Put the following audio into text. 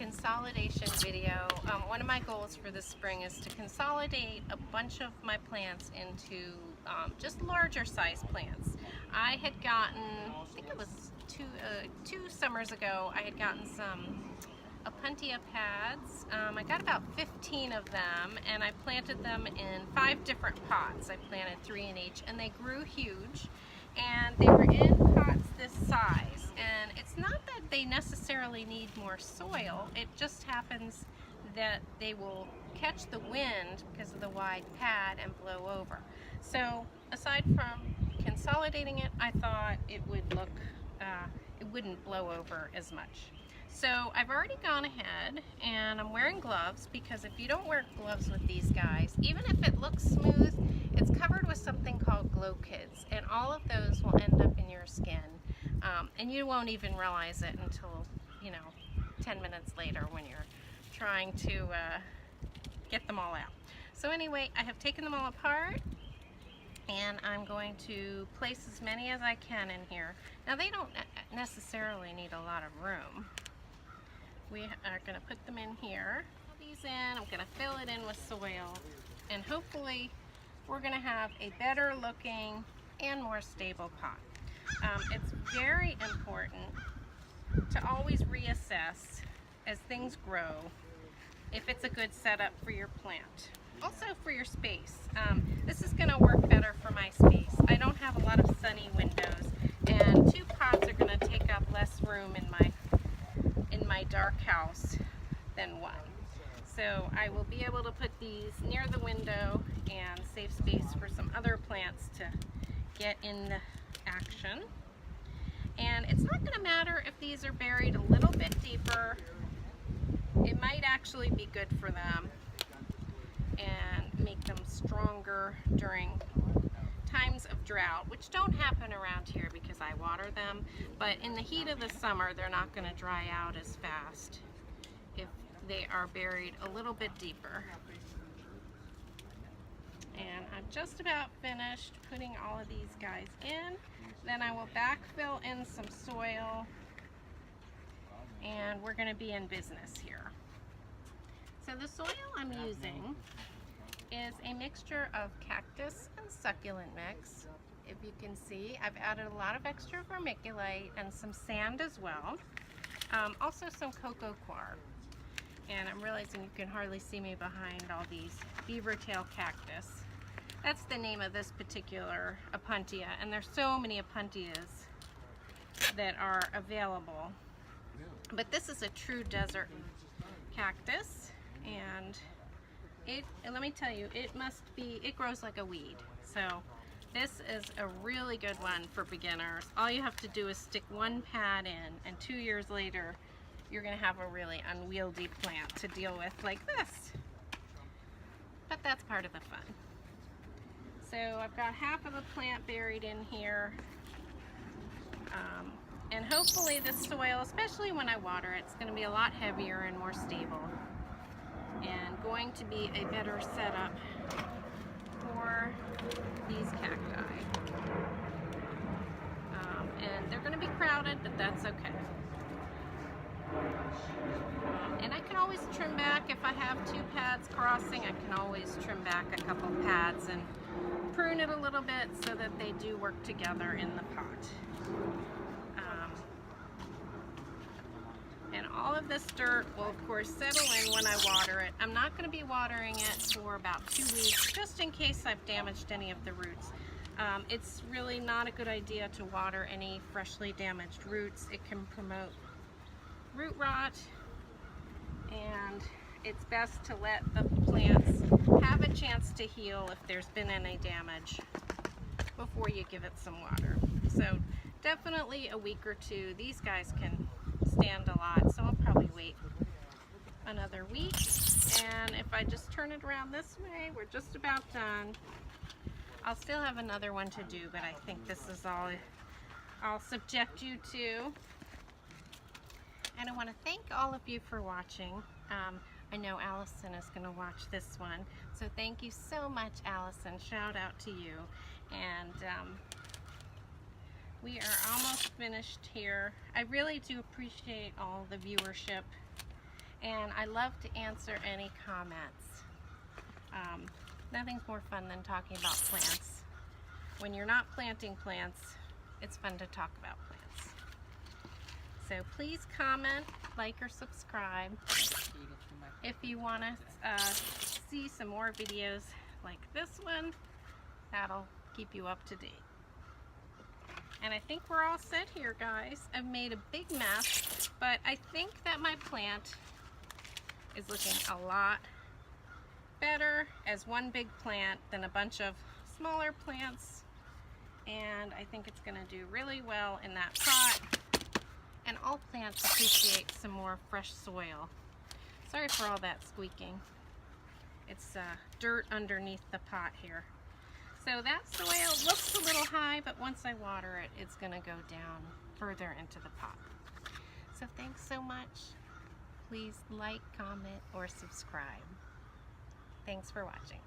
consolidation video. One of my goals for this spring is to consolidate a bunch of my plants into just larger size plants. I had gotten, I think it was two summers ago, I had gotten some Opuntia pads. I got about 15 of them, and I planted them in 5 different pots. I planted 3 in each, and they grew huge, and they were in pots this size. And it's not that they necessarily need more soil, it just happens that they will catch the wind because of the wide pad and blow over. So aside from consolidating it, I thought it would look, it wouldn't blow over as much. So I've already gone ahead and I'm wearing gloves, because if you don't wear gloves with these guys, even if it looks smooth, it's covered with something called glow kids, and all of those will end up in your skin, and you won't even realize it until, 10 minutes later when you're trying to get them all out. So anyway, I have taken them all apart, and I'm going to place as many as I can in here. Now, they don't necessarily need a lot of room. We are going to put them in here. Put these in, I'm going to fill it in with soil, and hopefully we're going to have a better looking and more stable pot. It's very important to always reassess as things grow if it's a good setup for your plant. Also for your space. This is going to work better for my space. I don't have a lot of sunny windows, and 2 pots are going to take up less room in my dark house than 1. So I will be able to put these near the window and save space for some other plants to get in the action. And it's not going to matter if these are buried a little bit deeper. It might actually be good for them and make them stronger during times of drought, which don't happen around here because I water them, but in the heat of the summer they're not going to dry out as fast if they are buried a little bit deeper. And I'm just about finished putting all of these guys in. Then I will backfill in some soil, and we're going to be in business here. So the soil I'm using is a mixture of cactus and succulent mix. If you can see, I've added a lot of extra vermiculite and some sand as well. Also some cocoa coir. And I'm realizing you can hardly see me behind all these Beaver Tail Cactus. That's the name of this particular Opuntia, and there's so many Opuntias that are available. But this is a true desert cactus, and let me tell you, it grows like a weed. So this is a really good one for beginners. All you have to do is stick 1 pad in, and 2 years later, you're gonna have a really unwieldy plant to deal with like this. But that's part of the fun. So I've got half of the plant buried in here. And hopefully this soil, especially when I water it, it's gonna be a lot heavier and more stable, and going to be a better setup for these cacti. And they're going to be crowded, but that's okay. And I can always trim back if I have 2 pads crossing. I can always trim back a couple pads and prune it a little bit so that they do work together in the pot. And all of this dirt will of course settle in when I water it. I'm not going to be watering it for about 2 weeks, just in case I've damaged any of the roots. It's really not a good idea to water any freshly damaged roots. It can promote root rot, and it's best to let the plants have a chance to heal if there's been any damage before you give it some water. So definitely a week or 2. These guys can stand a lot, so I'll probably wait another week. And if I just turn it around this way, we're just about done. I'll still have another one to do, but I think this is all I'll subject you to. And I want to thank all of you for watching. I know Allison is going to watch this one, so thank you so much, Allison. Shout out to you. And we are almost finished here. I really do appreciate all the viewership and I love to answer any comments. Nothing's more fun than talking about plants. When you're not planting plants, it's fun to talk about plants. So please comment, like, or subscribe if you want to see some more videos like this one. That'll keep you up to date. And I think we're all set here, guys. I've made a big mess, but I think that my plant is looking a lot better as one big plant than a bunch of smaller plants. And I think it's gonna do really well in that pot. And all plants appreciate some more fresh soil. Sorry for all that squeaking. It's dirt underneath the pot here. So that's the way it looks, a little high, but once I water it, it's gonna go down further into the pot. So thanks so much. Please like, comment, or subscribe. Thanks for watching.